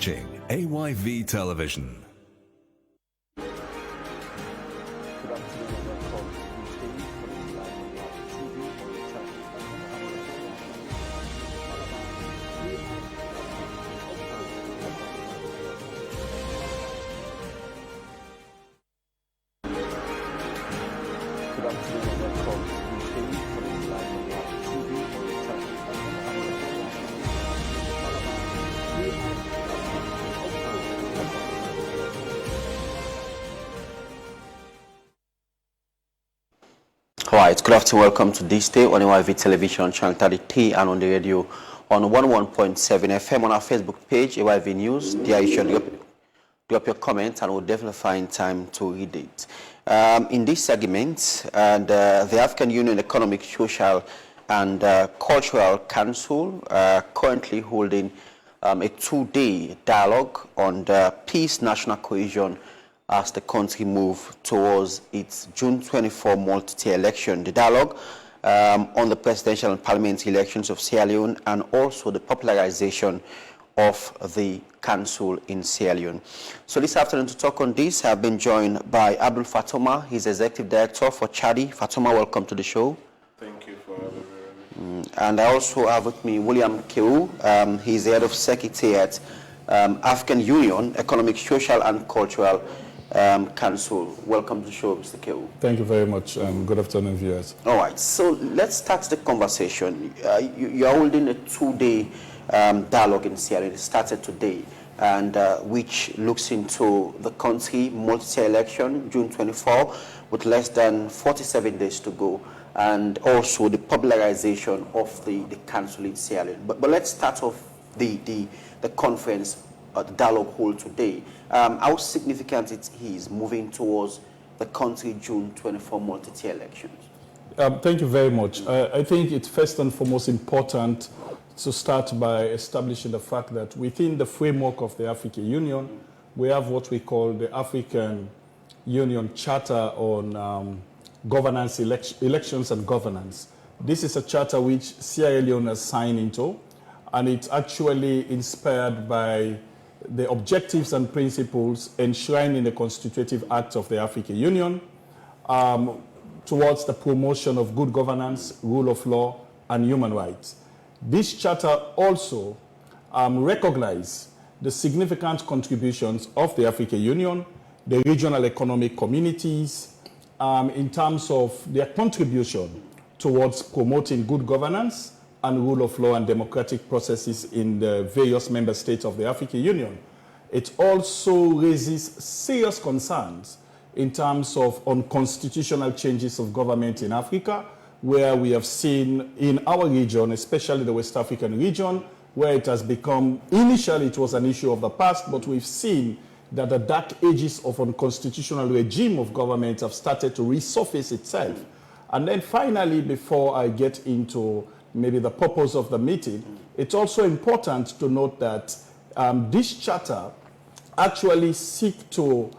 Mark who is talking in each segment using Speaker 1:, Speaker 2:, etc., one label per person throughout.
Speaker 1: watching AYV Television.
Speaker 2: Alright, good afternoon, welcome to this day on AYV Television, Channel 30T, and on the radio on 11.7 FM, on our Facebook page, AYV News. There you should drop your comments, and we'll definitely find time to read it. In this segment, the African Union Economic, Social, and Cultural Council currently holding a two-day dialogue on the Peace, National Cohesion as the country moves towards its June 24 multi-tier election. The dialogue on the presidential and parliamentary elections of Sierra Leone, and also the popularization of the council in Sierra Leone. So this afternoon, to talk on this, I've been joined by Abdul Fatoma. He's Executive Director for CHRDI. Fatoma, welcome to the show.
Speaker 3: Thank you for having me.
Speaker 2: And I also have with me William Carew. He's the Head of Secretariat, African Union Economic, Social, and Cultural Council. Welcome to the show, Mr. Carew.
Speaker 4: Thank you very much. Good afternoon, viewers.
Speaker 2: All right, so let's start the conversation. You're holding a two-day dialogue in Sierra Leone. It started today, and which looks into the country multi-tier election, June 24, with less than 47 days to go, and also the popularization of the council in Sierra Leone. But let's start off the conference, the dialogue hold today. How significant it is moving towards the country June 24 multi-tier elections?
Speaker 4: Thank you very much. I think it's first and foremost important to start by establishing the fact that within the framework of the African Union, we have what we call the African Union Charter on governance, elections and governance. This is a charter which Sierra Leone has signed into, and it's actually inspired by the objectives and principles enshrined in the Constitutive Act of the African Union towards the promotion of good governance, rule of law, and human rights. This charter also recognizes the significant contributions of the African Union, the regional economic communities, in terms of their contribution towards promoting good governance and rule of law and democratic processes in the various member states of the African Union. It also raises serious concerns in terms of unconstitutional changes of government in Africa, where we have seen in our region, especially the West African region, where it has become, initially it was an issue of the past, but we've seen that the dark ages of unconstitutional regime of government have started to resurface itself. And then finally, before I get into maybe the purpose of the meeting, it's also important to note that this charter actually seeks to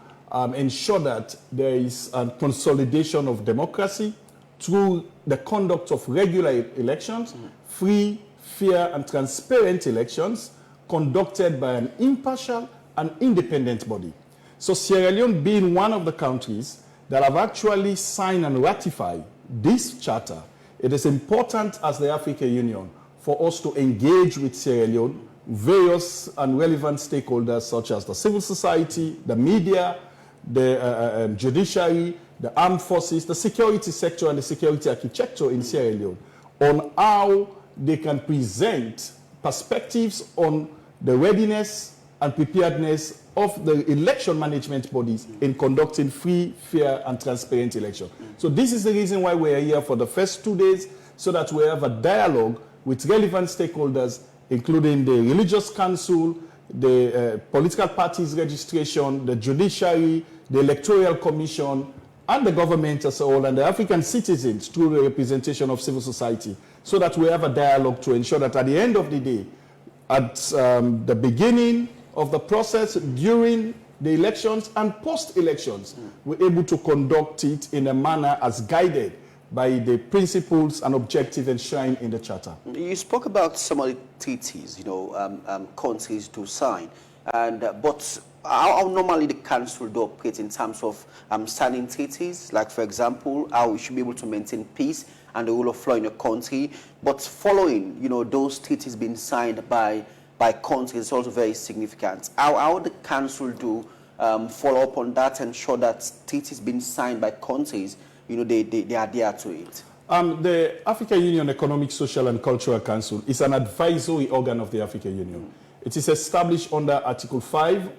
Speaker 4: ensure that there is a consolidation of democracy through the conduct of regular elections, free, fair, and transparent elections conducted by an impartial and independent body. So Sierra Leone being one of the countries that have actually signed and ratified this charter, it is important as the African Union for us to engage with Sierra Leone, various and relevant stakeholders such as the civil society, the media, the judiciary, the armed forces, the security sector, and the security architecture in Sierra Leone on how they can present perspectives on the readiness and preparedness of the election management bodies in conducting free, fair, and transparent elections. So this is the reason why we are here for the first 2 days, so that we have a dialogue with relevant stakeholders, including the Religious Council, the political parties registration, the judiciary, the Electoral Commission, and the government as a whole, and the African citizens through the representation of civil society, so that we have a dialogue to ensure that at the end of the day, at the beginning of the process, during the elections, and post-elections, we're able to conduct it in a manner as guided by the principles and objectives enshrined in the Charter.
Speaker 2: You spoke about some of the treaties, countries to sign. And but how normally the council do operate in terms of signing treaties, like for example, how we should be able to maintain peace and the rule of law in a country, but following, those treaties being signed by countries is also very significant. How the council do follow up on that and ensure that treaties being signed by countries, they adhere to it?
Speaker 4: The African Union Economic, Social and Cultural Council is an advisory organ of the African Union. It is established under Article 5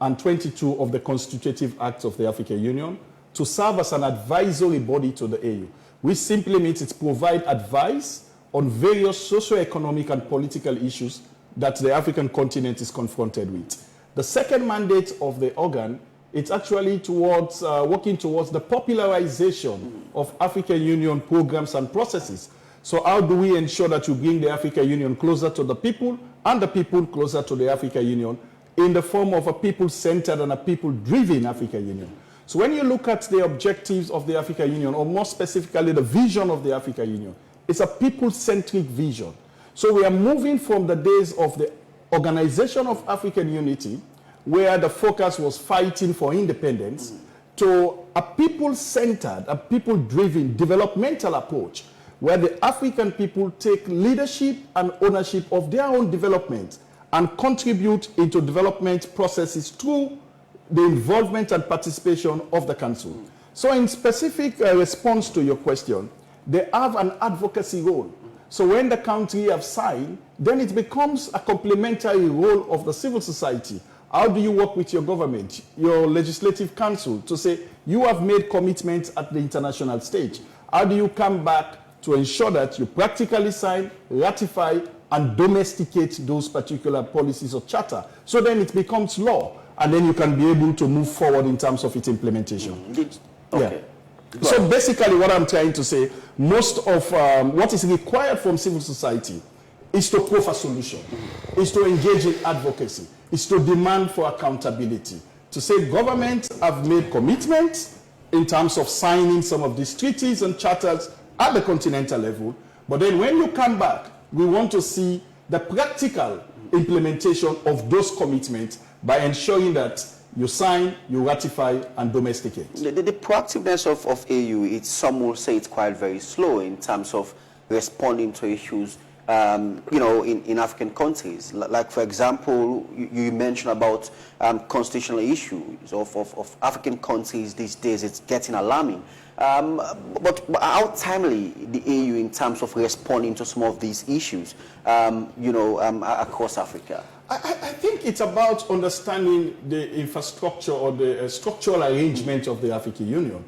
Speaker 4: and 22 of the Constitutive Acts of the African Union to serve as an advisory body to the AU, which simply means it provides advice on various socio-economic and political issues that the African continent is confronted with. The second mandate of the organ, it's actually towards working towards the popularization of African Union programs and processes. So how do we ensure that you bring the African Union closer to the people and the people closer to the African Union in the form of a people-centered and a people-driven African Union? So when you look at the objectives of the African Union, or more specifically the vision of the African Union, it's a people-centric vision. So we are moving from the days of the Organization of African Unity, where the focus was fighting for independence, to a people-centered, a people-driven developmental approach, where the African people take leadership and ownership of their own development and contribute into development processes through the involvement and participation of the council. So in specific response to your question, they have an advocacy role. So when the country have signed, then it becomes a complementary role of the civil society. How do you work with your government, your legislative council, to say you have made commitments at the international stage? How do you come back to ensure that you practically sign, ratify, and domesticate those particular policies or charter? So then it becomes law, and then you can be able to move forward in terms of its implementation.
Speaker 2: Okay.
Speaker 4: Yeah. So basically what I'm trying to say, most of what is required from civil society is to proffer solution, is to engage in advocacy, is to demand for accountability, to say governments have made commitments in terms of signing some of these treaties and charters at the continental level, but then when you come back, we want to see the practical implementation of those commitments by ensuring that you sign, you ratify, and domesticate.
Speaker 2: The proactiveness of AU, some will say it's quite very slow in terms of responding to issues, in African countries. Like, for example, you mentioned about constitutional issues of African countries these days. It's getting alarming. But how timely the AU in terms of responding to some of these issues, across Africa?
Speaker 4: I think it's about understanding the infrastructure or the structural arrangement of the African Union.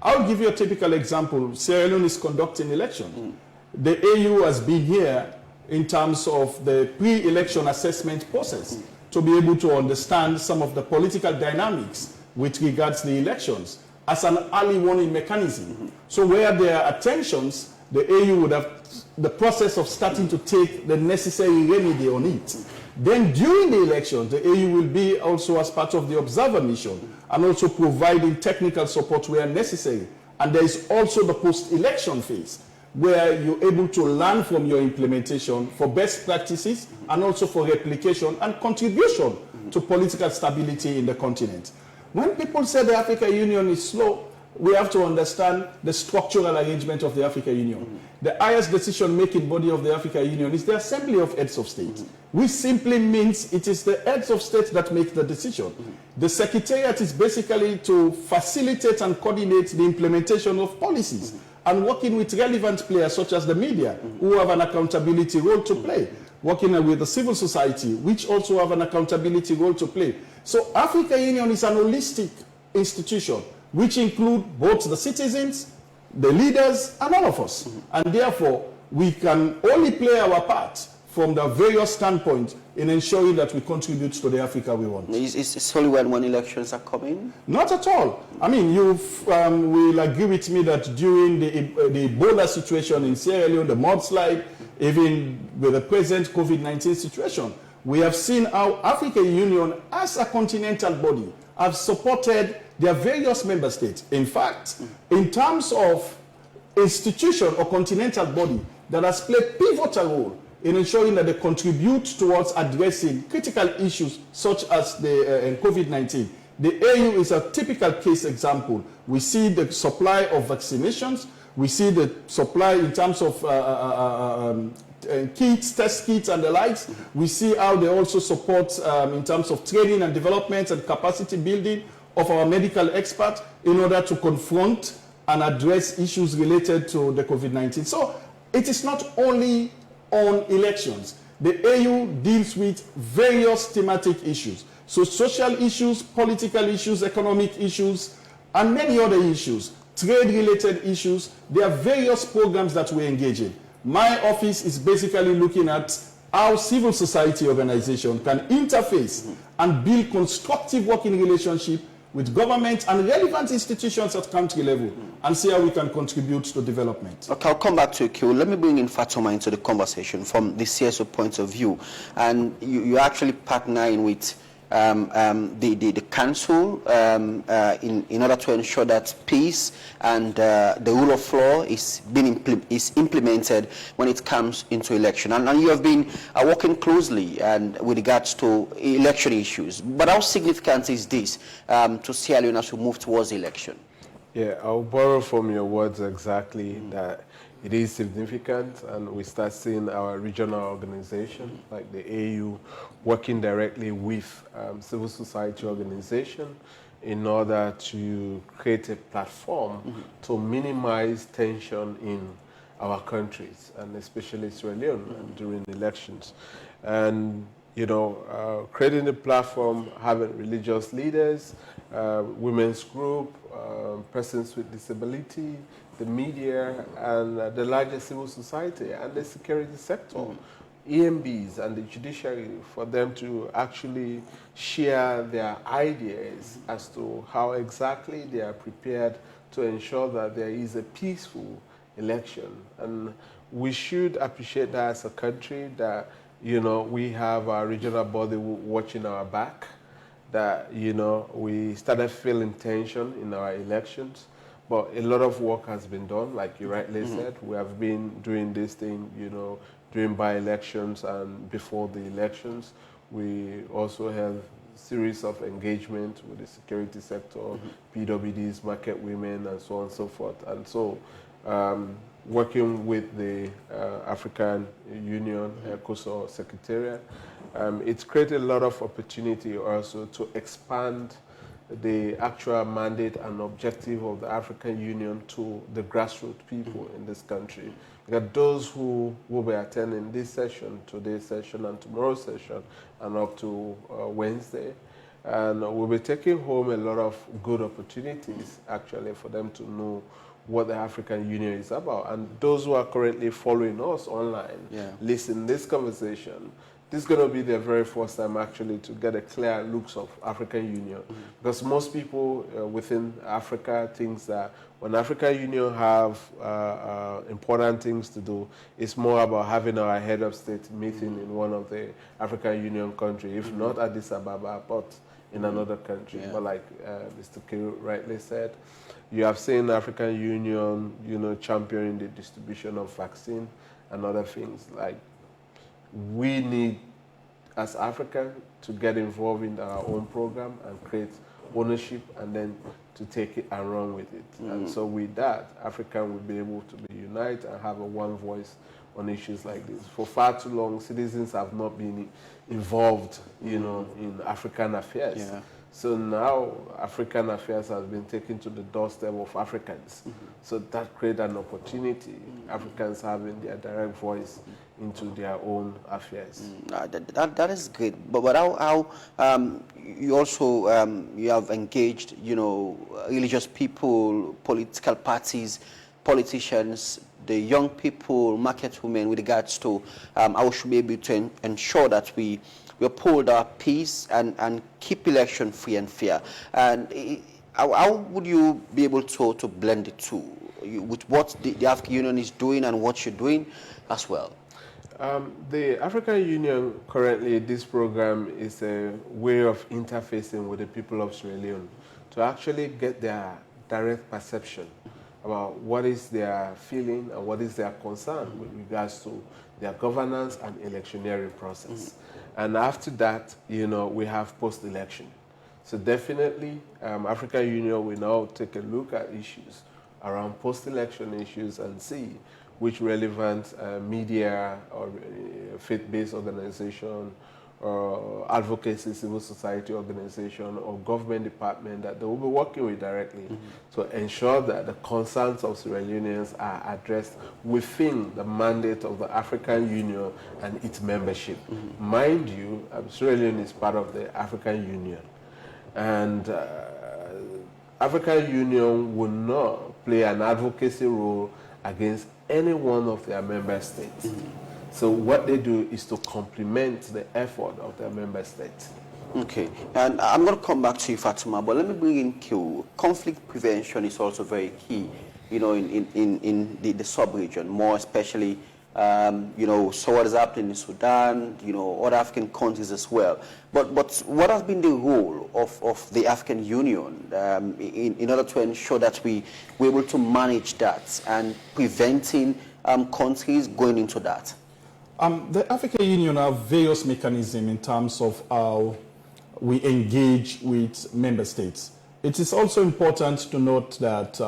Speaker 4: I'll give you a typical example. Sierra Leone is conducting elections. The AU has been here in terms of the pre-election assessment process to be able to understand some of the political dynamics with regards to the elections as an early warning mechanism. So where there are tensions, the AU would have the process of starting to take the necessary remedy on it. Then during the election, the AU will be also as part of the observer mission and also providing technical support where necessary. And there is also the post-election phase where you're able to learn from your implementation for best practices and also for replication and contribution to political stability in the continent. When people say the African Union is slow, we have to understand the structural arrangement of the African Union. The highest decision-making body of the African Union is the Assembly of Heads of State, which simply means it is the heads of state that make the decision. The Secretariat is basically to facilitate and coordinate the implementation of policies and working with relevant players such as the media, who have an accountability role to play, working with the civil society, which also have an accountability role to play. So African Union is an holistic institution which include both the citizens, the leaders, and all of us. And therefore, we can only play our part from the various standpoints in ensuring that we contribute to the Africa we want.
Speaker 2: Is only when elections are coming?
Speaker 4: Not at all. I mean, you will agree with me that during the Ebola situation in Sierra Leone, the mudslide, even with the present COVID-19 situation, we have seen how African Union, as a continental body, have supported their various member states. In fact, in terms of institution or continental body that has played pivotal role in ensuring that they contribute towards addressing critical issues such as the COVID-19. The AU is a typical case example. We see the supply of vaccinations, we see the supply in terms of kits, test kits and the likes. We see how they also support in terms of training and development and capacity building of our medical experts in order to confront and address issues related to the COVID-19. So it is not only on elections. The AU deals with various thematic issues. So social issues, political issues, economic issues, and many other issues, trade-related issues. There are various programs that we engage in. My office is basically looking at how civil society organizations can interface and build constructive working relationship with government and relevant institutions at country level and see how we can contribute to development.
Speaker 2: Okay, I'll come back to you, Carew. Let me bring in Fatoma into the conversation from the CSO point of view. And you're actually partnering with the council in order to ensure that peace and the rule of law is implemented when it comes into election. And you have been working closely and with regards to election issues. But how significant is this to Sierra Leone as we move towards the election?
Speaker 3: Yeah, I'll borrow from your words exactly that it is significant, and we start seeing our regional organization like the AU working directly with civil society organization in order to create a platform to minimize tension in our countries, and especially Sierra Leone during elections. And you know, creating a platform, having religious leaders, women's group, persons with disability, the media, and the larger civil society, and the security sector, EMBs and the judiciary, for them to actually share their ideas as to how exactly they are prepared to ensure that there is a peaceful election. And we should appreciate that as a country, that you know, we have our regional body watching our back, that, you know, we started feeling tension in our elections, but a lot of work has been done, like you rightly said. We have been doing this thing, you know, during by-elections and before the elections. We also have a series of engagement with the security sector, PWDs, market women, and so on and so forth. And so, working with the African Union, ECOSOCC Secretariat, it's created a lot of opportunity also to expand the actual mandate and objective of the African Union to the grassroots people in this country. Because those who will be attending this session, today's session and tomorrow's session, and up to Wednesday, and we'll be taking home a lot of good opportunities actually for them to know what the African Union is about. And those who are currently following us online, listen this conversation, this is going to be their very first time actually to get a clear looks of African Union. Because most people within Africa think that when African Union have important things to do, it's more about having our head of state meeting in one of the African Union countries, if not Addis Ababa, but in another country. But like Mr. Carew rightly said, you have seen African Union, you know, championing the distribution of vaccine and other things. Like, we need, as Africa, to get involved in our own program and create ownership, and then to take it and run with it. And so with that, Africa will be able to be united and have a one voice on issues like this. For far too long, citizens have not been involved, you know, in African affairs. So now African affairs has been taken to the doorstep of Africans. So that created an opportunity, Africans having their direct voice into their own affairs.
Speaker 2: That is good. But how you also you have engaged, you know, religious people, political parties, politicians, the young people, market women, with regards to how we should be able to ensure that we uphold our peace and keep election free and fair. And how would you be able to blend the two with what the African Union is doing and what you're doing as well?
Speaker 3: The African Union currently, this program is a way of interfacing with the people of Sierra Leone to actually get their direct perception about what is their feeling and what is their concern with regards to their governance and electioneering process. And after that, we have post-election. So definitely, African Union will now take a look at issues around post-election issues and see which relevant media or faith-based organization or advocacy, civil society organization or government department that they will be working with directly to ensure that the concerns of Sierra Leoneans are addressed within the mandate of the African Union and its membership. Mind you, Sierra Leone is part of the African Union, and African Union will not play an advocacy role against any one of their member states. So what they do is to complement the effort of their member states.
Speaker 2: Okay, and I'm going to come back to you, Fatoma, but let me bring in Carew. Conflict prevention is also very key, in the sub-region, more especially, so what is happening in Sudan, other African countries as well. But what has been the role of the African Union in order to ensure that we're able to manage that and preventing countries going into that?
Speaker 4: The African Union have various mechanisms in terms of how we engage with member states. It is also important to note that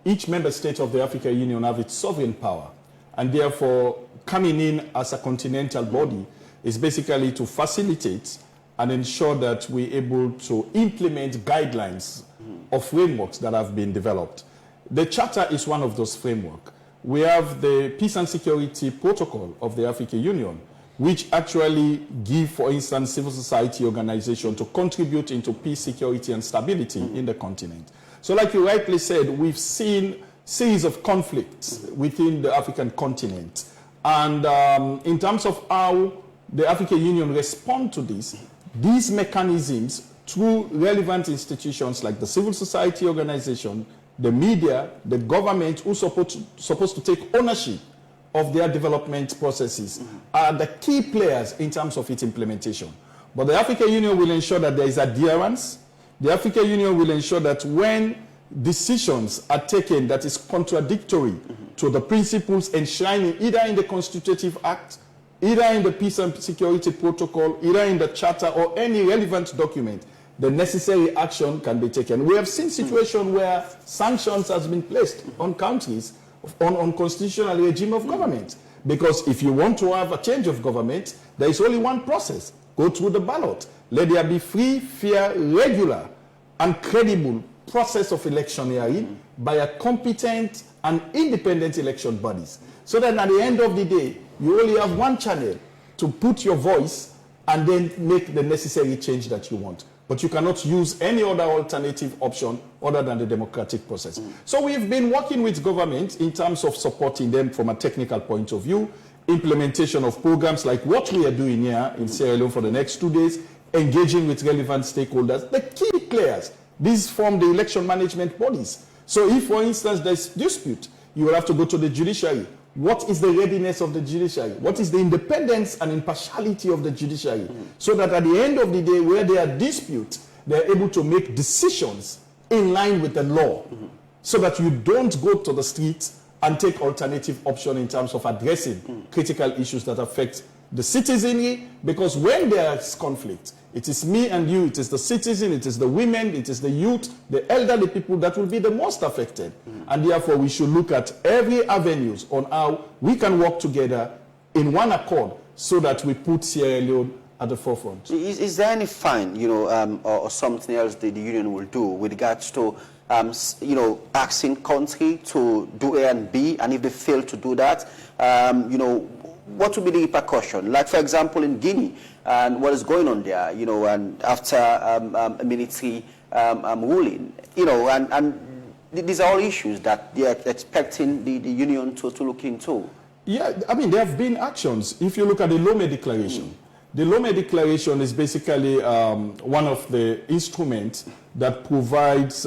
Speaker 4: each member state of the African Union have its sovereign power, and therefore coming in as a continental body is basically to facilitate and ensure that we're able to implement guidelines or frameworks that have been developed. The Charter is one of those frameworks. We have the Peace and Security Protocol of the African Union, which actually give, for instance, civil society organizations to contribute into peace, security, and stability in the continent. So like you rightly said, we've seen series of conflicts within the African continent. And in terms of how the African Union respond to this, these mechanisms through relevant institutions like the civil society organization, the media, the government, who supposed to take ownership of their development processes, are the key players in terms of its implementation. But the African Union will ensure that there is adherence. The African Union will ensure that when decisions are taken that is contradictory to the principles enshrined either in the Constitutive Act, either in the Peace and Security Protocol, either in the Charter or any relevant document, the necessary action can be taken. We have seen situations where sanctions has been placed on countries on constitutional regime of government. Because if you want to have a change of government, there is only one process. Go through the ballot. Let there be free, fair, regular, and credible process of electioneering by a competent and independent election bodies. So that at the end of the day, you only have one channel to put your voice and then make the necessary change that you want. But you cannot use any other alternative option other than the democratic process. So we've been working with government in terms of supporting them from a technical point of view, implementation of programs like what we are doing here in Sierra Leone for the next 2 days, engaging with relevant stakeholders, the key players. These form the election management bodies. So if, for instance, there's dispute, you will have to go to the judiciary. What is the readiness of the judiciary? What is the independence and impartiality of the judiciary? So that at the end of the day, where there are disputes, they're able to make decisions in line with the law. So that you don't go to the streets and take alternative option in terms of addressing critical issues that affect the citizenry. Because when there is conflict, it is me and you, it is the citizen, it is the women, it is the youth, the elderly people that will be the most affected. And therefore, we should look at every avenues on how we can work together in one accord so that we put Sierra Leone at the forefront.
Speaker 2: Is there any fine, or something else that the union will do with regards to, asking country to do A and B, and if they fail to do that, what will be the repercussion? Like, for example, in Guinea, and what is going on there, and after a military ruling, and these are all issues that they are expecting the union to look into.
Speaker 4: Yeah, I mean, there have been actions. If you look at the Lome Declaration, the Lome Declaration is basically one of the instruments that provides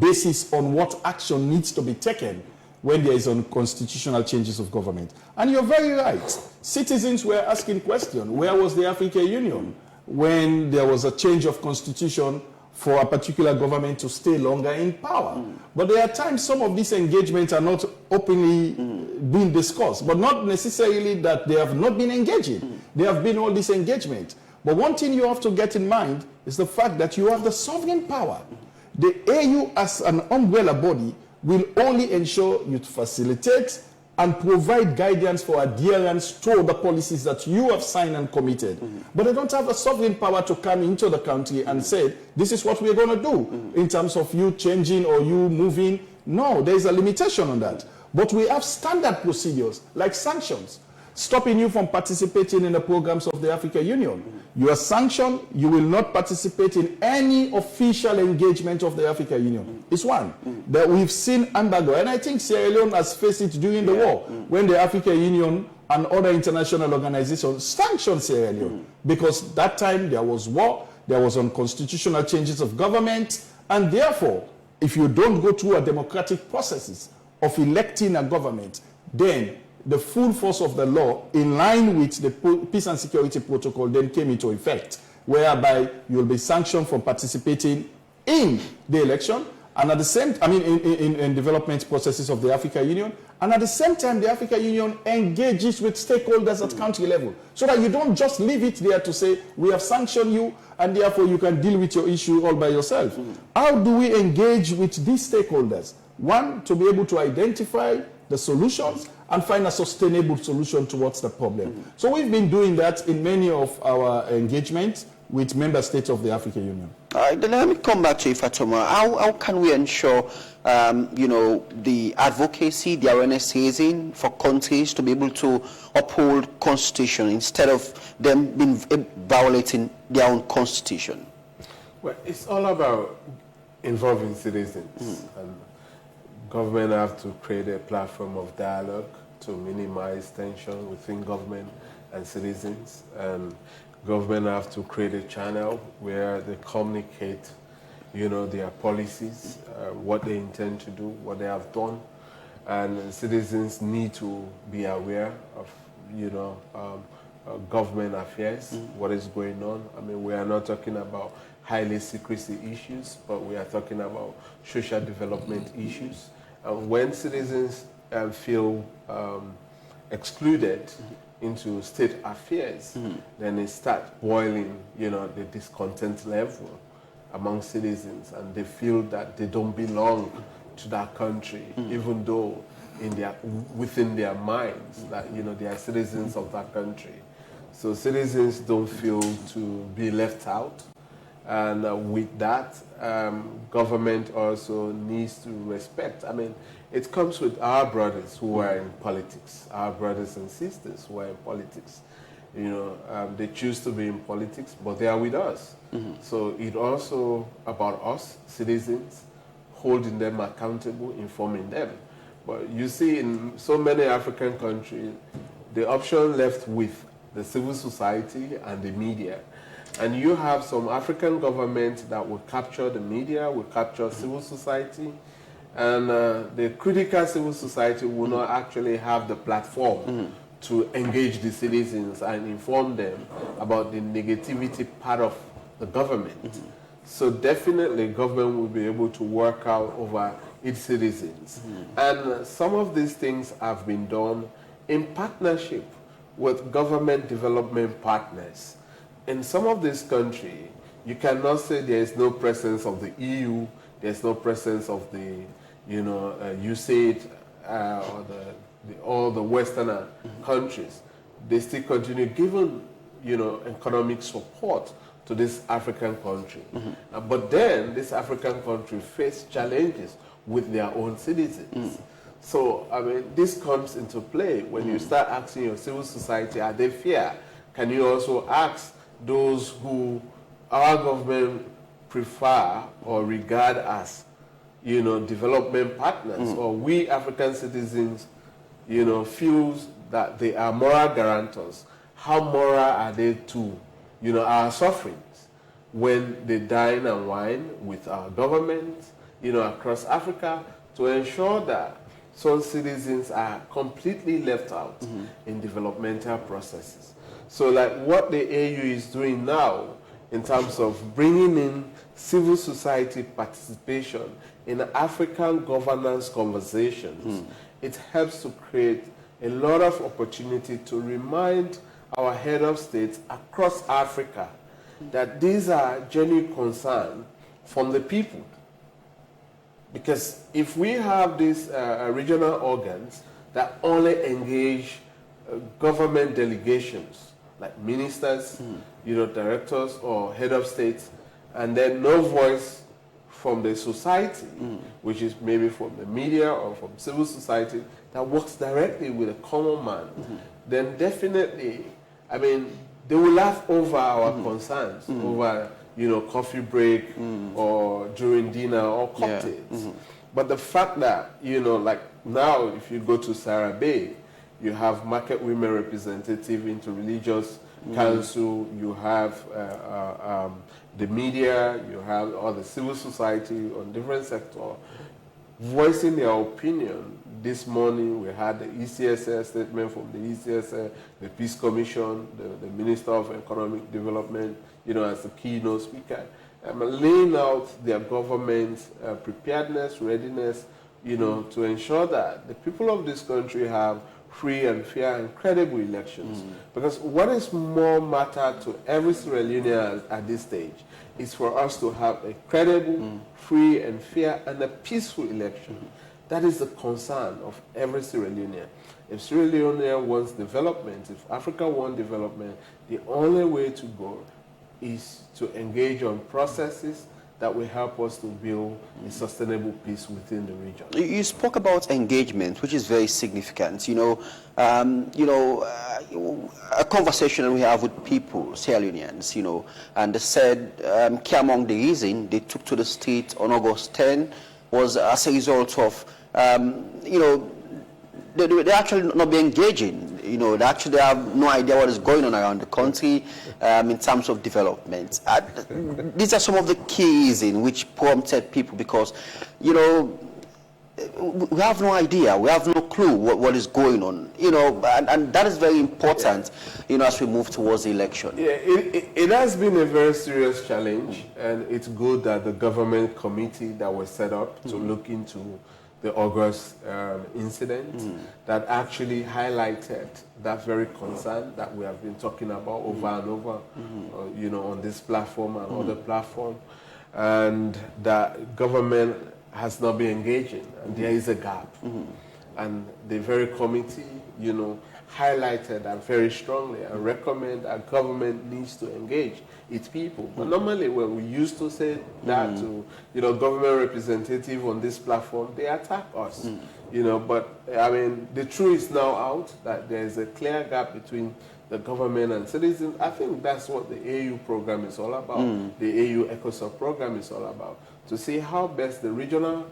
Speaker 4: basis on what action needs to be taken when there is unconstitutional changes of government. And you're very right. Citizens were asking questions. Where was the African Union when there was a change of constitution for a particular government to stay longer in power. But there are times some of these engagements are not openly being discussed, but not necessarily that they have not been engaging. There have been all this engagement. But one thing you have to get in mind is the fact that you have the sovereign power. The AU as an umbrella body will only ensure you facilitate and provide guidance for adherence to the policies that you have signed and committed. But they don't have the sovereign power to come into the country and say, this is what we're going to do in terms of you changing or you moving. No, there is a limitation on that. But we have standard procedures like sanctions, stopping you from participating in the programs of the African Union. You are sanctioned, you will not participate in any official engagement of the African Union. It's one. That we've seen embargo, and I think Sierra Leone has faced it during the war, when the African Union and other international organizations sanctioned Sierra Leone. Because that time there was war, there was unconstitutional changes of government, and therefore, if you don't go through a democratic processes of electing a government, then the full force of the law, in line with the Peace and Security Protocol, then came into effect, whereby you will be sanctioned from participating in the election, and at the same time, in development processes of the African Union, and at the same time, the African Union engages with stakeholders at country level, so that you don't just leave it there to say, we have sanctioned you, and therefore you can deal with your issue all by yourself. How do we engage with these stakeholders? One, to be able to identify the solutions and find a sustainable solution towards the problem. So we've been doing that in many of our engagements with member states of the African Union.
Speaker 2: All right, then let me come back to you, Fatoma. How can we ensure, the advocacy, the awareness raising for countries to be able to uphold constitution instead of them being violating their own constitution?
Speaker 3: Well, it's all about involving citizens. And government have to create a platform of dialogue to minimize tension within government and citizens. And government have to create a channel where they communicate, their policies, what they intend to do, what they have done. And citizens need to be aware of, government affairs, what is going on. I mean, we are not talking about highly secrecy issues, but we are talking about social development issues. When citizens feel excluded into state affairs, then it starts boiling, the discontent level among citizens, and they feel that they don't belong to that country, even though within their minds that they are citizens of that country. So citizens don't feel to be left out. And with that, government also needs to respect. I mean, it comes with our brothers who are in politics, our brothers and sisters who are in politics. They choose to be in politics, but they are with us. So it's also about us, citizens, holding them accountable, informing them. But you see, in so many African countries, the option left with the civil society and the media. And you have some African governments that will capture the media, will capture civil society, and the critical civil society will not actually have the platform to engage the citizens and inform them about the negativity part of the government. So definitely government will be able to work out over its citizens. And some of these things have been done in partnership with government development partners. In some of these countries, you cannot say there is no presence of the EU, there's no presence of the, USAID or all the Western countries. They still continue giving, economic support to this African country. But then this African country face challenges with their own citizens. So, I mean, this comes into play when you start asking your civil society, are they fair? Can you also ask those who our government prefer or regard as, development partners, or we African citizens, feels that they are moral guarantors? How moral are they to, our sufferings when they dine and wine with our government, across Africa to ensure that some citizens are completely left out in developmental processes? So like what the AU is doing now in terms of bringing in civil society participation in African governance conversations. It helps to create a lot of opportunity to remind our head of states across Africa that these are genuine concerns from the people. Because if we have these regional organs that only engage government delegations, like ministers, directors or head of states, and then no voice from the society, which is maybe from the media or from civil society, that works directly with a common man, then definitely, I mean, they will laugh over our concerns, over, coffee break or during dinner or cocktails. But the fact that, like now, if you go to Sarah Bay, you have market women representative into religious council, you have the media, you have all the civil society on different sectors voicing their opinion. This morning we had the ECSL statement from the ECSL, the Peace Commission, the Minister of Economic Development, as the keynote speaker, laying out their government's preparedness, readiness, to ensure that the people of this country have free and fair and credible elections. Because what is more matter to every Sierra Leonean at this stage is for us to have a credible, free and fair and a peaceful election. That is the concern of every Sierra Leonean. If Sierra Leone wants development, if Africa wants development, the only way to go is to engage on processes that will help us to build a sustainable peace within the region.
Speaker 2: You spoke about engagement, which is very significant. A conversation we have with people, Sierra Leoneans, and they said key among the reason they took to the street on August 10 was as a result of, they actually not be engaging. They actually have no idea what is going on around the country in terms of development. These are some of the key reasons which prompted people because, we have no idea, we have no clue what is going on, and that is very important, as we move towards the election.
Speaker 3: Yeah, it has been a very serious challenge, and it's good that the government committee that was set up to look into the August incident that actually highlighted that very concern that we have been talking about over and over, on this platform and other platforms, and that government has not been engaging, and there is a gap. And the very committee, highlighted that very strongly and recommend that government needs to engage its people. But normally when we used to say that to, government representative on this platform, they attack us, but I mean, the truth is now out that there is a clear gap between the government and citizens. I think that's what the AU program is all about. The AU ECOSOCC program is all about, to see how best the regional,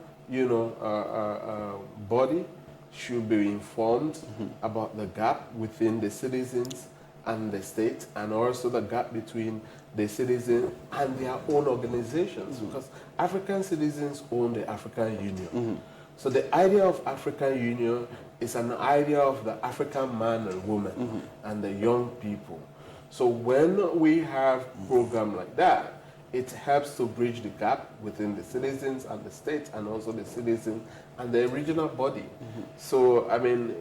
Speaker 3: body should be informed about the gap within the citizens and the state, and also the gap between the citizens and their own organizations, because African citizens own the African Union. So the idea of African Union is an idea of the African man and woman and the young people. So when we have programs like that, it helps to bridge the gap within the citizens and the state, and also the citizens and the regional body. So, I mean,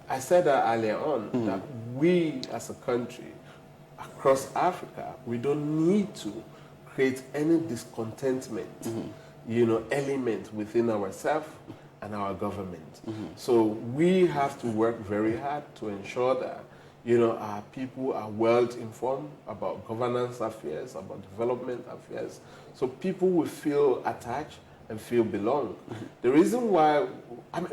Speaker 3: I said that earlier on, that we as a country across Africa, we don't need to create any discontentment, element within ourselves and our government. So we have to work very hard to ensure that our people are well informed about governance affairs, about development affairs, so people will feel attached and feel belong. The reason why,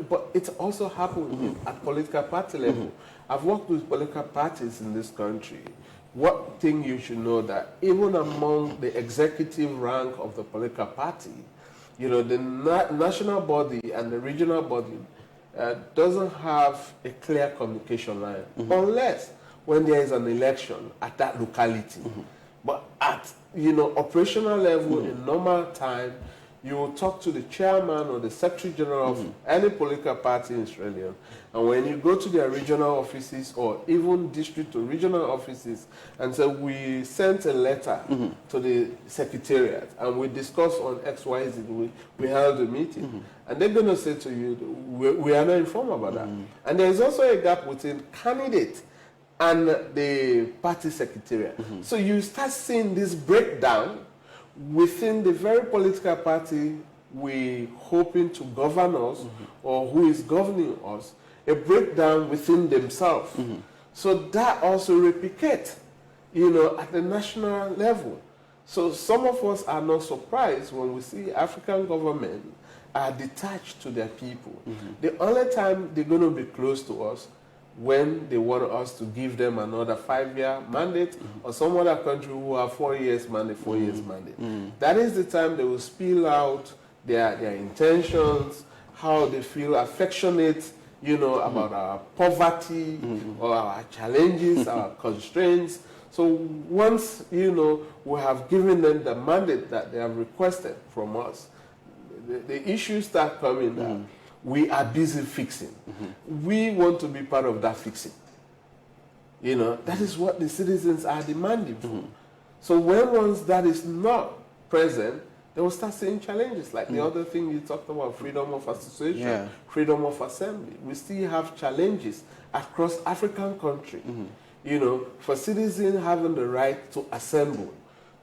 Speaker 3: but it also happens at political party level. I've worked with political parties in this country. One thing you should know, that even among the executive rank of the political party, the national body and the regional body doesn't have a clear communication line, unless when there is an election at that locality. But at operational level in normal time, you will talk to the chairman or the secretary general of any political party in Sierra Leone. And when you go to their regional offices or even district or regional offices and say, we sent a letter to the secretariat and we discussed on XYZ, we held a meeting. And they're going to say to you, we are not informed about that. And there is also a gap between candidate and the party secretariat. So you start seeing this breakdown within the very political party we hoping to govern us or who is governing us, a breakdown within themselves. So that also replicates, at the national level. So some of us are not surprised when we see African government are detached to their people. The only time they're going to be close to us when they want us to give them another 5-year mandate, or some other country who have 4 years mandate, 4 years mandate. That is the time they will spill out their intentions, how they feel affectionate, about our poverty or our challenges, our constraints. So once, we have given them the mandate that they have requested from us, the issues start coming that we are busy fixing. We want to be part of that fixing. That is what the citizens are demanding for. So once that is not present, they will start seeing challenges. Like the other thing you talked about, freedom of association, freedom of assembly. We still have challenges across African countries. For citizens having the right to assemble,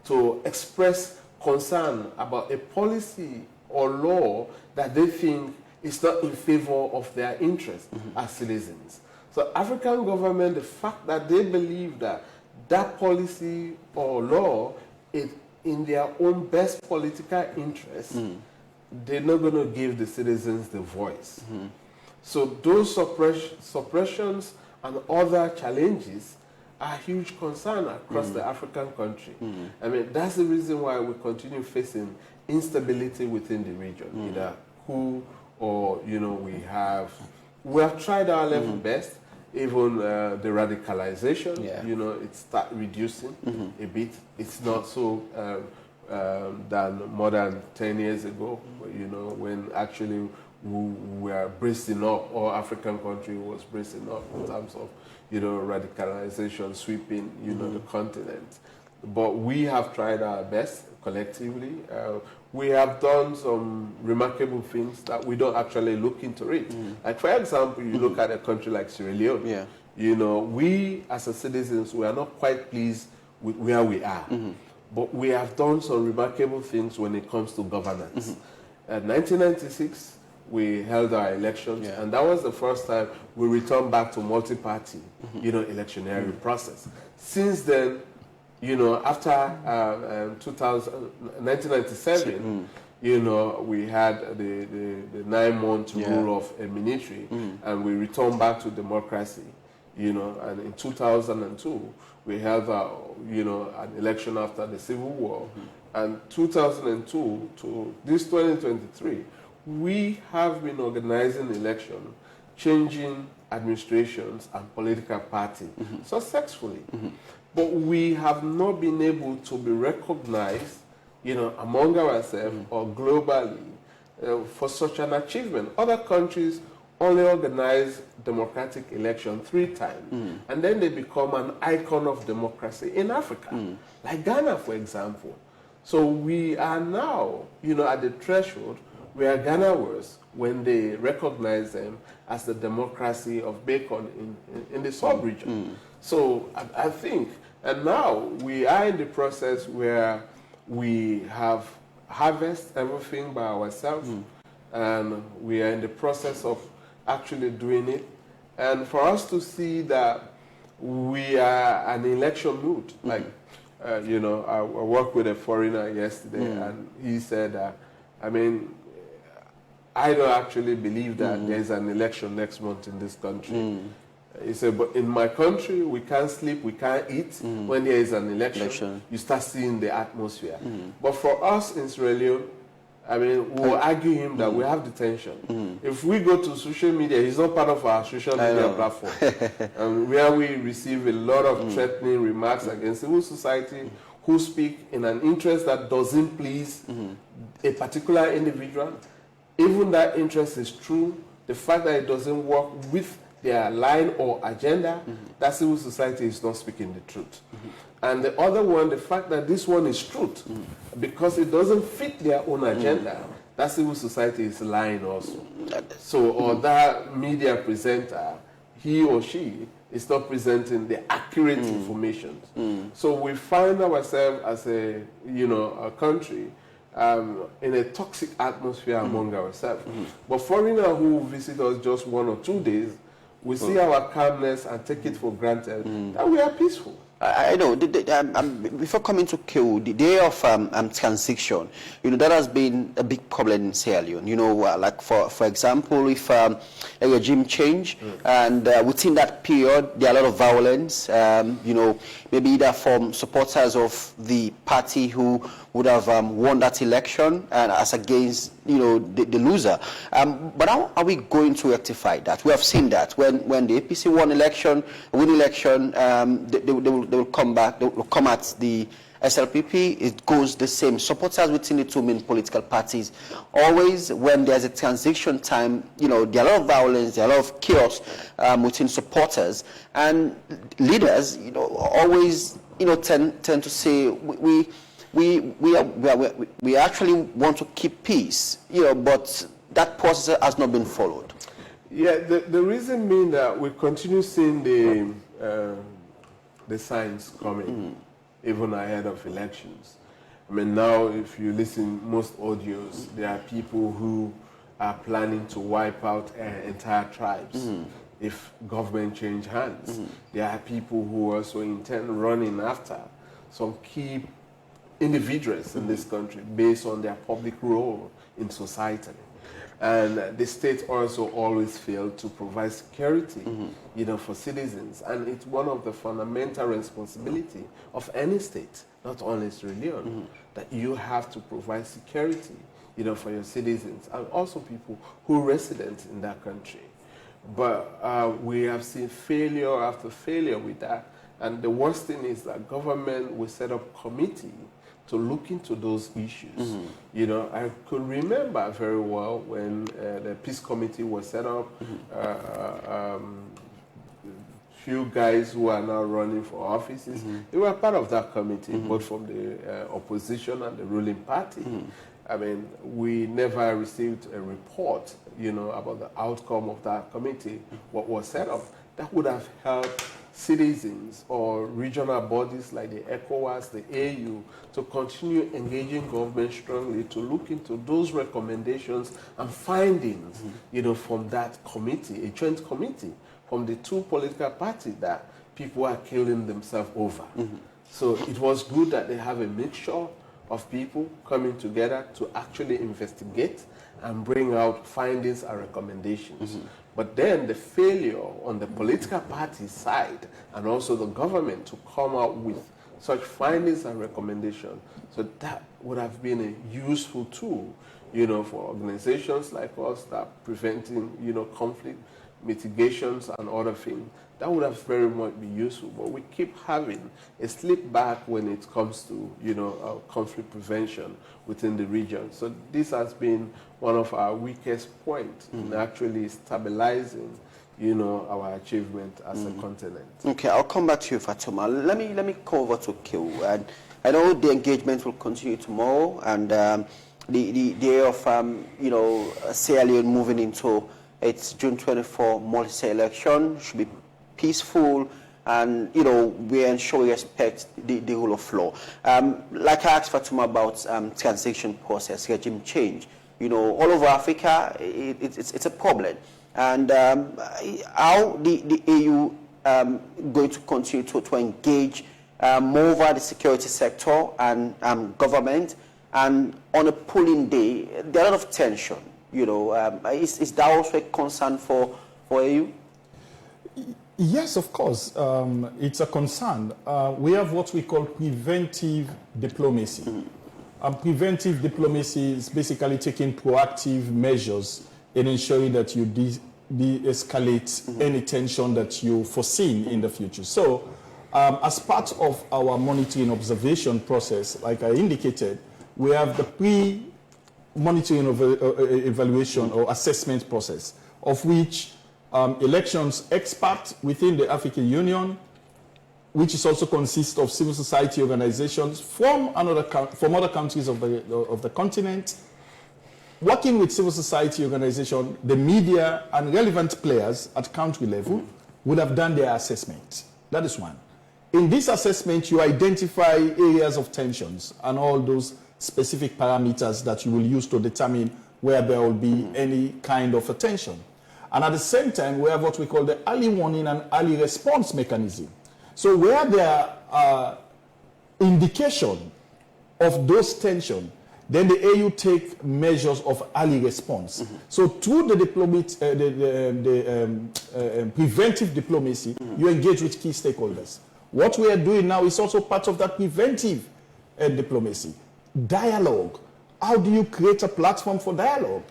Speaker 3: to express concern about a policy or law that they think is not in favor of their interests as citizens. So African government, the fact that they believe that that policy or law is in their own best political interest, they're not going to give the citizens the voice. So those suppressions and other challenges are a huge concern across the African country. I mean, that's the reason why we continue facing instability within the region, either coup or, we have tried our level best, even the radicalization, it start reducing a bit. It's not so than more than 10 years ago, when actually we were bracing up, or African country was bracing up in terms of, radicalization sweeping, the continent. But we have tried our best collectively. We have done some remarkable things that we don't actually look into it. Like, for example, you look at a country like Sierra Leone. We as a citizens, we are not quite pleased with where we are. But we have done some remarkable things when it comes to governance. In 1996, we held our elections, and that was the first time we returned back to multi-party, electionary process. Since then, after 1997, we had the 9-month rule of a military, and we returned back to democracy, and in 2002, we held, an election after the Civil War, and 2002 to this 2023, we have been organizing election, changing administrations and political parties successfully. But we have not been able to be recognized, among ourselves or globally for such an achievement. Other countries only organize democratic election 3 times, and then they become an icon of democracy in Africa, like Ghana, for example. So we are now, at the threshold where Ghana was when they recognized them as the democracy of Bacon in the sub-region. So I think, and now we are in the process where we have harvested everything by ourselves, and we are in the process of actually doing it. And for us to see that we are an election mood, like, I worked with a foreigner yesterday, and he said, I don't actually believe that there's an election next month in this country. He said, but in my country, we can't sleep, we can't eat. When there is an election, you start seeing the atmosphere. But for us in Sierra Leone, we'll argue him that we have the tension. If we go to social media, he's not part of our social media platform, where we receive a lot of threatening remarks against civil society who speak in an interest that doesn't please a particular individual, even that interest is true, the fact that it doesn't work with their line or agenda, that civil society is not speaking the truth. And the other one, the fact that this one is truth, because it doesn't fit their own agenda, that civil society is lying also. So, or that media presenter, he or she is not presenting the accurate information. So we find ourselves as a, a country in a toxic atmosphere among ourselves. But foreigners who visit us just 1 or 2 days, we see our calmness and take it for granted that we are peaceful.
Speaker 2: I know. Before coming to Carew, the day of transition, that has been a big problem in Sierra Leone. Like for example, if a regime change, and within that period, there are a lot of violence. Maybe either from supporters of the party who would have won that election, and as against the loser. But how are we going to rectify that? We have seen that when the APC win election, they will come back, they will come at the SLPP, it goes the same. Supporters within the two main political parties, always when there's a transition time, there are a lot of violence, there are a lot of chaos within supporters, and leaders, always, tend to say we actually want to keep peace, but that process has not been followed.
Speaker 3: Yeah, the reason being that we continue seeing the signs coming, even ahead of elections. I mean, now if you listen most audios, there are people who are planning to wipe out entire tribes if government change hands. There are people who also intend running after some key individuals in this country based on their public role in society. And the state also always failed to provide security, for citizens. And it's one of the fundamental responsibility of any state, not only Sierra Leone, that you have to provide security, for your citizens and also people who resident in that country. But we have seen failure after failure with that. And the worst thing is that government will set up committee to look into those issues. I could remember very well when the Peace Committee was set up, few guys who are now running for offices, they were part of that committee, both from the opposition and the ruling party. I mean, we never received a report, about the outcome of that committee, what was set up. That would have helped citizens or regional bodies like the ECOWAS, the AU, to continue engaging government strongly to look into those recommendations and findings, from that committee, a joint committee from the two political parties that people are killing themselves over. So it was good that they have a mixture of people coming together to actually investigate and bring out findings and recommendations. But then the failure on the political party side and also the government to come out with such findings and recommendations, so that would have been a useful tool, for organizations like us that preventing, conflict mitigations and other things. That would have very much been useful, but we keep having a slip back when it comes to, conflict prevention within the region. So this has been one of our weakest points in actually stabilizing, our achievement as a continent.
Speaker 2: Okay, I'll come back to you, Fatoma. Let me come over to Carew. And I know the engagement will continue tomorrow, and the day of, Sierra Leone moving into its June 24 multi-state election should be peaceful, and we ensure we respect the rule of law. Like I asked Fatoma about transition process, regime change. All over Africa, it's a problem. And how the AU going to continue to engage more over the security sector and government, and on a polling day, there are a lot of tension. Is that also a concern for AU?
Speaker 4: Yes, of course. It's a concern. We have what we call preventive diplomacy. Preventive diplomacy is basically taking proactive measures in ensuring that you de-escalate any tension that you foresee in the future. So as part of our monitoring observation process, like I indicated, we have the pre-monitoring evaluation or assessment process, of which elections experts within the African Union, which is also consists of civil society organizations from other countries of the continent, working with civil society organizations, the media, and relevant players at country level would have done their assessment. That is one. In this assessment, you identify areas of tensions and all those specific parameters that you will use to determine where there will be any kind of a tension. And at the same time, we have what we call the early warning and early response mechanism. So where there are indication of those tensions, then the AU take measures of early response. So through the preventive diplomacy, you engage with key stakeholders. What we are doing now is also part of that preventive diplomacy. Dialogue. How do you create a platform for dialogue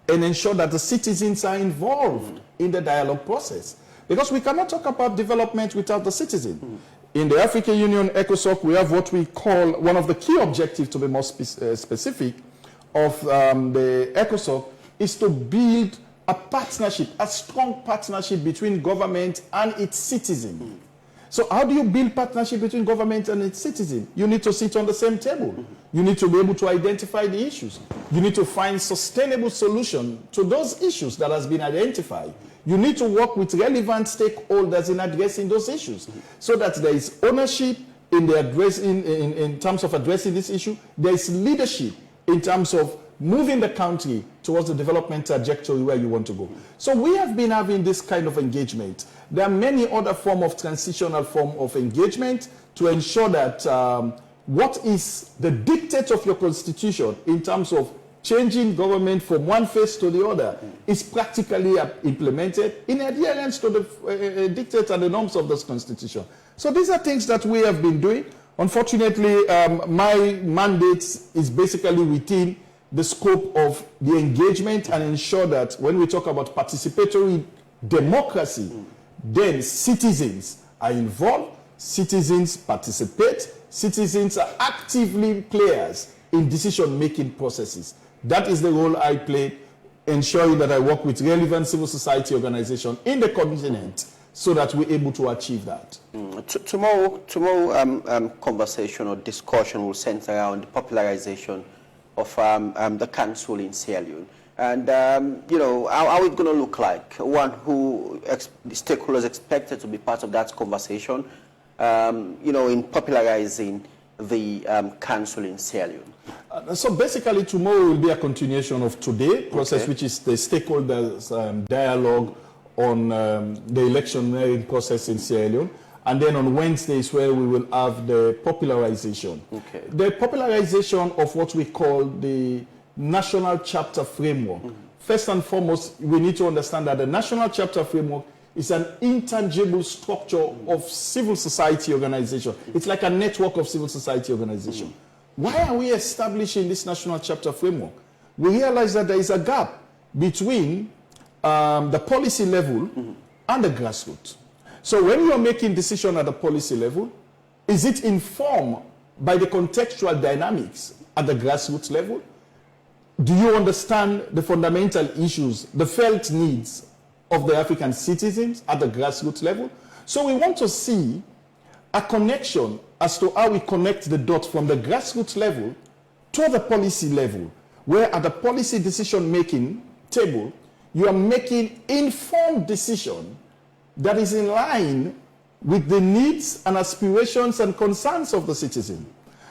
Speaker 4: and ensure that the citizens are involved in the dialogue process? Because we cannot talk about development without the citizen. In the African Union ECOSOCC, we have what we call one of the key objectives, to be more specific, of the ECOSOCC is to build a partnership, a strong partnership between government and its citizen. So how do you build partnership between government and its citizen? You need to sit on the same table. You need to be able to identify the issues. You need to find sustainable solution to those issues that has been identified. You need to work with relevant stakeholders in addressing those issues so that there is ownership in terms of addressing this issue. There is leadership in terms of moving the country towards the development trajectory where you want to go. So we have been having this kind of engagement. There are many other transitional form of engagement to ensure that what is the dictate of your constitution in terms of changing government from one phase to the other is practically implemented in adherence to the dictates and the norms of this constitution. So these are things that we have been doing. Unfortunately, my mandate is basically within the scope of the engagement and ensure that when we talk about participatory democracy, then citizens are involved, citizens participate, citizens are actively players in decision-making processes. That is the role I play, ensuring that I work with relevant civil society organizations in the continent so that we're able to achieve that.
Speaker 2: Tomorrow conversation or discussion will center around the popularization of the council in Sierra Leone. And, you know, how it's going to look like? One who the stakeholders expected to be part of that conversation, you know, in popularizing the council in Sierra Leone.
Speaker 4: So basically tomorrow will be a continuation of today's process, which is the stakeholders dialogue on the electioneering process in Sierra Leone. And then on Wednesday is where we will have the popularization. The popularization of what we call the national chapter framework. First and foremost, we need to understand that the national chapter framework is an intangible structure of civil society organization. It's like a network of civil society organization. Why are we establishing this national chapter framework? We realize that there is a gap between the policy level and the grassroots. So when you are making decisions at the policy level, is it informed by the contextual dynamics at the grassroots level? Do you understand the fundamental issues, the felt needs of the African citizens at the grassroots level? So we want to see a connection as to how we connect the dots from the grassroots level to the policy level, where at the policy decision-making table, you are making informed decision that is in line with the needs and aspirations and concerns of the citizen.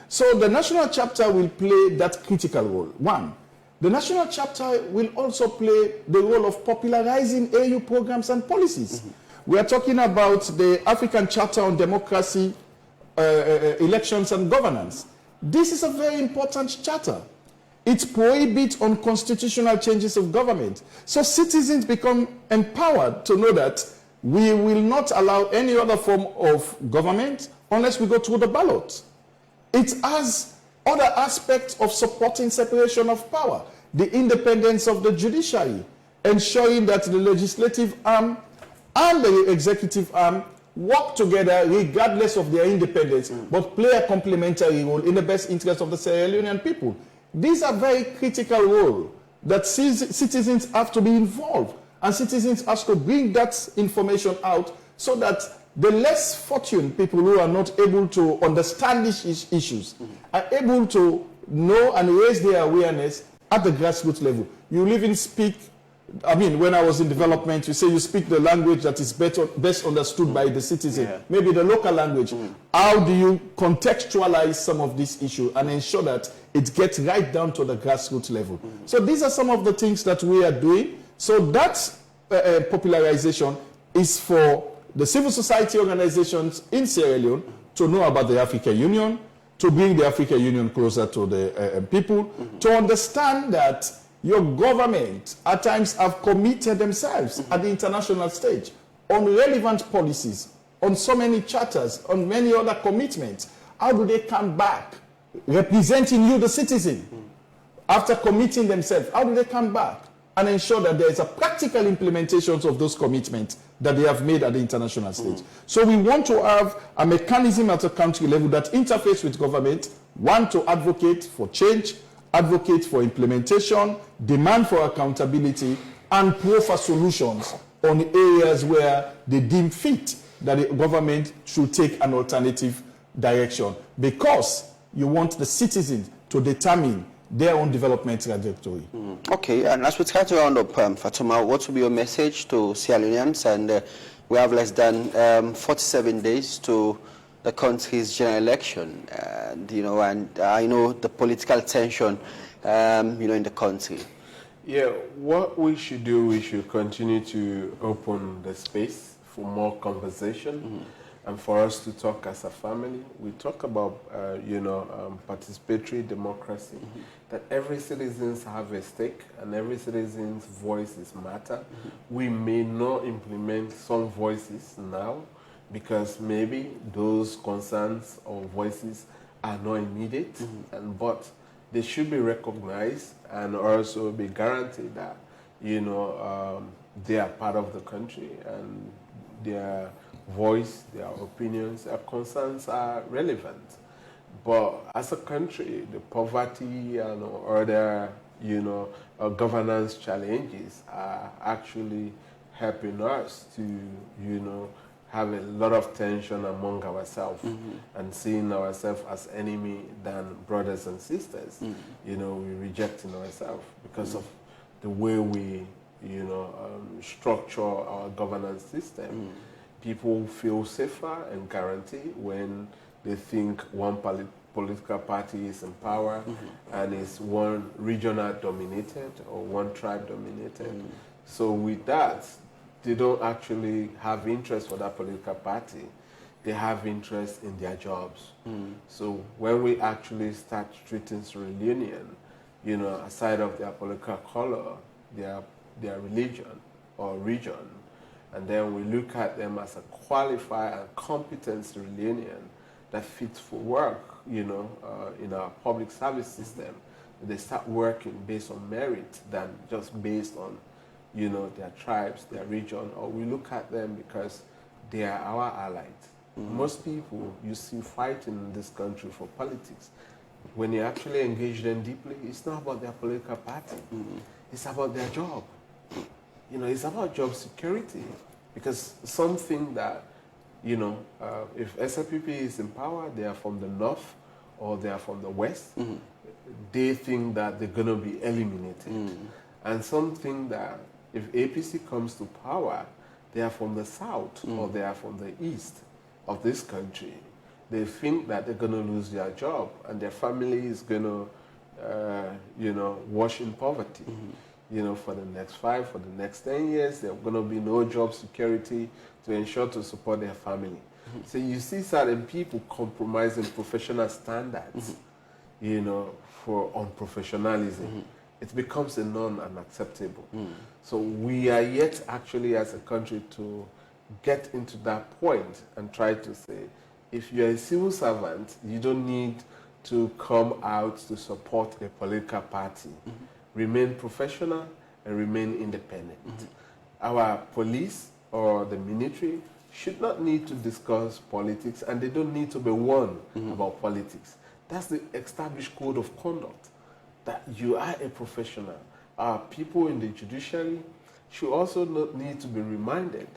Speaker 4: So the national chapter will play that critical role. One, the national chapter will also play the role of popularizing AU programs and policies. We are talking about the African Charter on Democracy, Elections and Governance. This is a very important charter. It prohibits unconstitutional changes of government. So citizens become empowered to know that we will not allow any other form of government unless we go through the ballot. It has other aspects of supporting separation of power, the independence of the judiciary, ensuring that the legislative arm and the executive arm work together regardless of their independence, but play a complementary role in the best interest of the Sierra Leonean people. These are very critical roles that citizens have to be involved, and citizens have to bring that information out so that the less fortunate people who are not able to understand these issues are able to know and raise their awareness at the grassroots level. You even speak, I mean, when I was in development, you say you speak the language that is best understood by the citizen, maybe the local language. How do you contextualize some of these issues and ensure that it gets right down to the grassroots level? So these are some of the things that we are doing. So that popularization is for the civil society organizations in Sierra Leone to know about the African Union, to bring the African Union closer to the people, to understand that your government at times have committed themselves at the international stage on relevant policies, on so many charters, on many other commitments. How do they come back representing you, the citizen, after committing themselves? How do they come back and ensure that there is a practical implementation of those commitments that they have made at the international stage? So we want to have a mechanism at a country level that interfaces with government, one, to advocate for change, advocate for implementation, demand for accountability, and proffer solutions on areas where they deem fit that the government should take an alternative direction, because you want the citizens to determine their own development trajectory.
Speaker 2: Okay, and as we try to round up, Fatoma, what will be your message to Sierra Leoneans? And we have less than 47 days to the country's general election, and I know the political tension, in the country.
Speaker 3: Yeah, what we should do, we should continue to open the space for more conversation, and for us to talk as a family. We talk about, participatory democracy, that every citizen have a stake and every citizen's voices matter. We may not implement some voices now, because maybe those concerns or voices are not immediate, but they should be recognized and also be guaranteed that, they are part of the country and their voice, their opinions, their concerns are relevant. But as a country, the poverty and other, governance challenges are actually helping us to, have a lot of tension among ourselves and seeing ourselves as enemy than brothers and sisters. We're rejecting ourselves because of the way we, structure our governance system. People feel safer and guaranteed when they think one political party is in power and it's one regional dominated or one tribe dominated. So with that, they don't actually have interest for that political party. They have interest in their jobs. So when we actually start treating Sierra Leonean, aside of their political color, their religion or region, and then we look at them as a qualified and competent Sierra Leonean that fits for work, in our public service system, they start working based on merit than just based on their tribes, their region, or we look at them because they are our allies. Most people you see fighting in this country for politics, when you actually engage them deeply, it's not about their political party. It's about their job. It's about job security, because something that, if SLPP is in power, they are from the north or they are from the west, they think that they're going to be eliminated. And something that if APC comes to power, they are from the south or they are from the east of this country. They think that they're going to lose their job and their family is going to, wash in poverty. For the next 5, for the next 10 years, there's going to be no job security to ensure to support their family. So you see certain people compromising professional standards, for unprofessionalism. It becomes a non-unacceptable. So we are yet actually as a country to get into that point and try to say, if you're a civil servant, you don't need to come out to support a political party. Remain professional and remain independent. Our police or the military should not need to discuss politics, and they don't need to be warned about politics. That's the established code of conduct, that you are a professional. Our people in the judiciary should also not need to be reminded,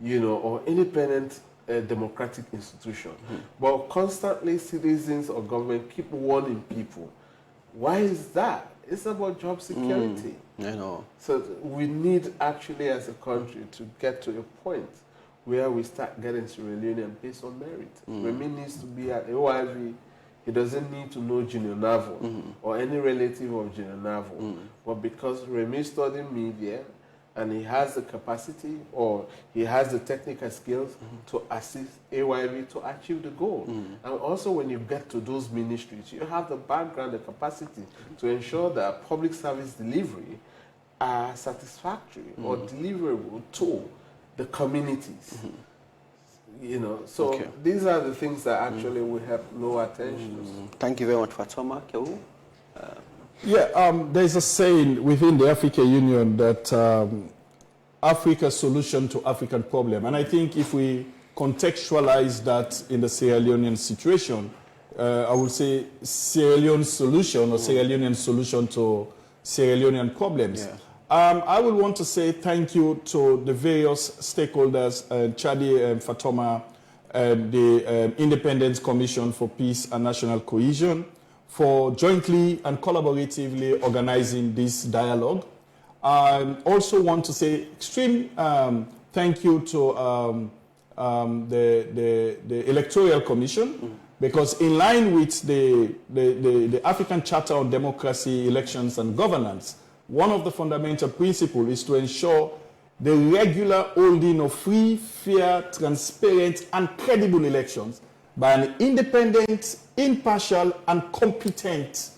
Speaker 3: you know, or independent democratic institution. But constantly citizens or government keep warning people. Why is that? It's about job security.
Speaker 2: I know.
Speaker 3: So we need actually as a country to get to a point where we start getting Sierra Leonean based on merit. Remy needs to be at AYV. He doesn't need to know Junior Naval or any relative of Junior Naval. But because Remy studied media and he has the capacity or he has the technical skills to assist AYV to achieve the goal. And also when you get to those ministries, you have the background, the capacity to ensure that public service delivery are satisfactory or deliverable to the communities. You know, so these are the things that actually will have no attention.
Speaker 2: Thank you very much, Fatoma. Carew?
Speaker 4: There's a saying within the African Union that Africa's solution to African problem. And I think if we contextualize that in the Sierra Leonean situation, I would say Sierra Leone's solution or Sierra Leonean solution to Sierra Leonean problems. I would want to say thank you to the various stakeholders, CHRDI and Fatoma, the Independence Commission for Peace and National Cohesion, for jointly and collaboratively organizing this dialogue. I also want to say extreme thank you to the Electoral Commission, because in line with the African Charter on Democracy, Elections and Governance, one of the fundamental principles is to ensure the regular holding of free, fair, transparent, and credible elections by an independent, impartial, and competent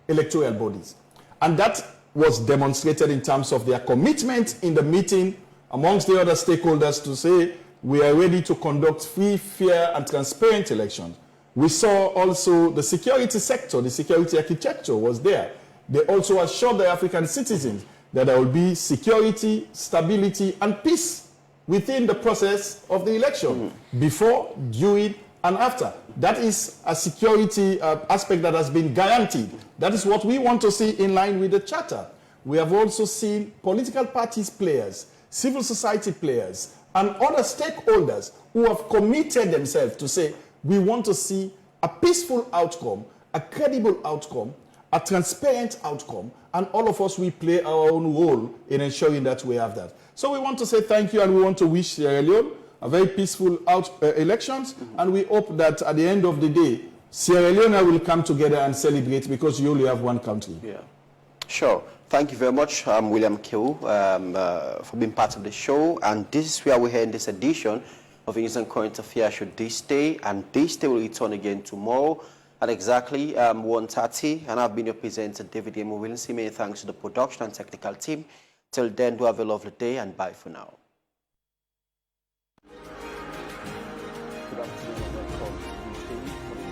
Speaker 4: electoral bodies. And that was demonstrated in terms of their commitment in the meeting amongst the other stakeholders to say, we are ready to conduct free, fair, and transparent elections. We saw also the security sector, the security architecture was there. They also assured the African citizens that there will be security, stability, and peace within the process of the election, before, during, and after. That is a security aspect that has been guaranteed. That is what we want to see in line with the Charter. We have also seen political parties players, civil society players, and other stakeholders who have committed themselves to say, we want to see a peaceful outcome, a credible outcome, a transparent outcome, and all of us, we play our own role in ensuring that we have that. So we want to say thank you, and we want to wish Sierra Leone a very peaceful elections, and we hope that at the end of the day, Sierra Leone will come together and celebrate, because you only have one country.
Speaker 2: Yeah, sure. Thank you very much, William Carew, for being part of the show. And this is where we end this edition of News and Current Affairs show this day, and this day will return again tomorrow at exactly 1:30. And I've been your presenter, David M. Williams. Many thanks to the production and technical team. Till then, do have a lovely day, and bye for now. Good afternoon and welcome to this day for the